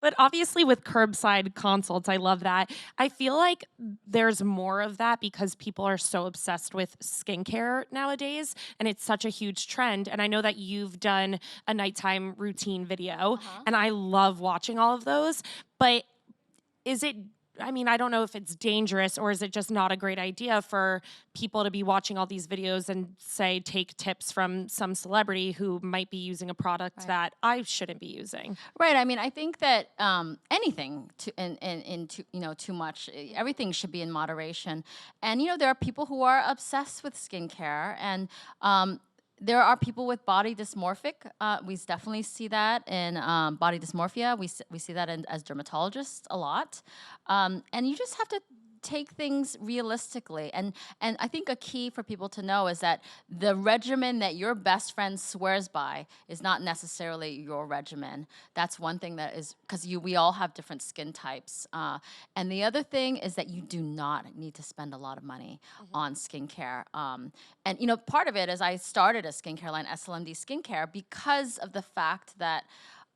But obviously with curbside consults, I love that. I feel like there's more of that because people are so obsessed with skincare nowadays and it's such a huge trend. And I know that you've done a nighttime routine video Uh-huh. and I love watching all of those. But is it, I mean, I don't know if it's dangerous or is it just not a great idea for people to be watching all these videos and say, take tips from some celebrity who might be using a product Right. that I shouldn't be using? Right. I mean, I think that anything in too, too much, everything should be in moderation. And there are people who are obsessed with skincare, and there are people with body dysmorphic. We definitely see that in body dysmorphia. We see that as dermatologists a lot, and you just have to take things realistically. And I think a key for people to know is that the regimen that your best friend swears by is not necessarily your regimen. That's one thing that is, because we all have different skin types. And the other thing is that you do not need to spend a lot of money on skincare. And part of it is I started a skincare line, SLMD Skincare, because of the fact that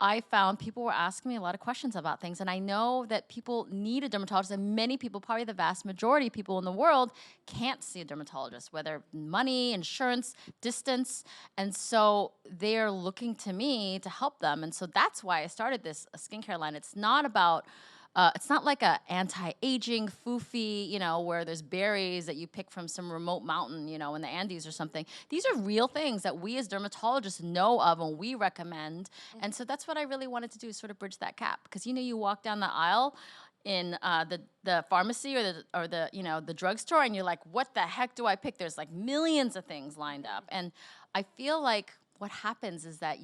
I found people were asking me a lot of questions about things. And I know that people need a dermatologist, and many people, probably the vast majority of people in the world, can't see a dermatologist, whether money, insurance, distance. And so they're looking to me to help them. And so that's why I started this skincare line. It's not like a anti-aging foofy, where there's berries that you pick from some remote mountain, in the Andes or something. These are real things that we as dermatologists know of and we recommend. And so that's what I really wanted to do, is sort of bridge that gap. Because you walk down the aisle in the pharmacy or the drugstore, and you're like, what the heck do I pick? There's like millions of things lined up, and I feel like what happens is that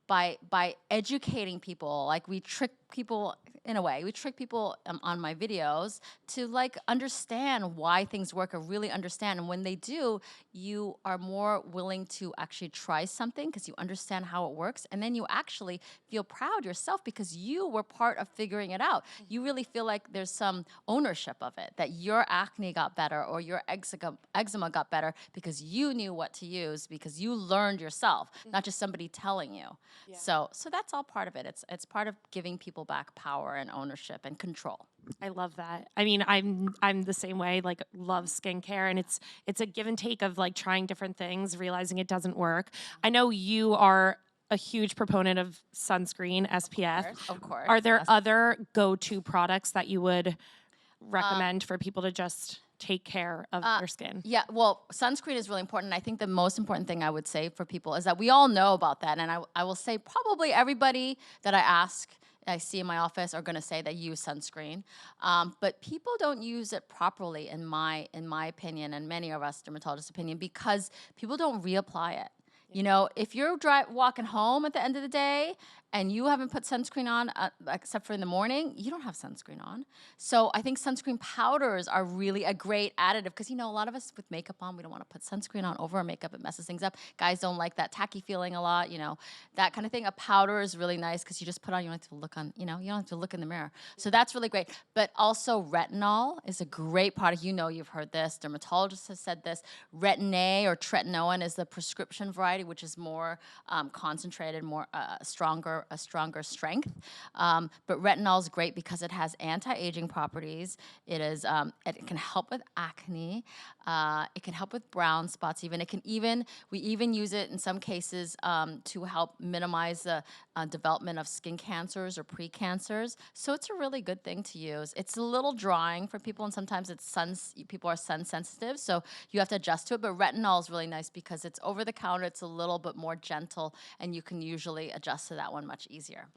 by educating people, like we trick people in a way. We trick people on my videos to like understand why things work, or really understand. And when they do, you are more willing to actually try something because you understand how it works. And then you actually feel proud yourself because you were part of figuring it out. You really feel like there's some ownership of it, that your acne got better or your eczema got better because you knew what to use, because you learned yourself, not just somebody telling you. Yeah. So that's all part of it. It's part of giving people back power and ownership and control. I love that. I mean, I'm the same way, like love skincare, and it's a give and take of like trying different things, realizing it doesn't work. I know you are a huge proponent of sunscreen, SPF. Of course. Are there Yes. other go-to products that you would recommend for people to just take care of their skin? Yeah, well, sunscreen is really important. I think the most important thing I would say for people is that we all know about that. And I will say probably everybody that I see in my office are going to say they use sunscreen. But people don't use it properly, in my opinion, and many of us dermatologists' opinion, because people don't reapply it. If you're walking home at the end of the day and you haven't put sunscreen on, except for in the morning, you don't have sunscreen on. So I think sunscreen powders are really a great additive because, a lot of us with makeup on, we don't want to put sunscreen on over our makeup. It messes things up. Guys don't like that tacky feeling a lot, that kind of thing. A powder is really nice because you just put on, you don't have to look on, you don't have to look in the mirror. So that's really great. But also retinol is a great product. You've heard this. Dermatologists have said this. Retin-A or tretinoin is the prescription variety, which is more concentrated, more a stronger strength. But retinol is great because it has anti-aging properties. It can help with acne. It can help with brown spots. We even use it in some cases to help minimize the development of skin cancers or precancers. So it's a really good thing to use. It's a little drying for people, and sometimes people are sun sensitive, so you have to adjust to it. But retinol is really nice because it's over the counter. It's a little bit more gentle, and you can usually adjust to that one much easier.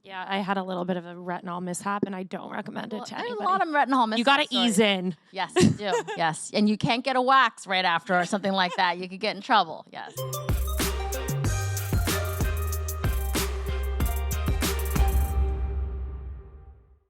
Yeah, I had a little bit of a retinol mishap, and I don't recommend it to There's anybody. a lot of retinol mishaps. You got to ease in. Yes, you do. Yes, and you can't get a wax right after or something like that. You could get in trouble. Yes.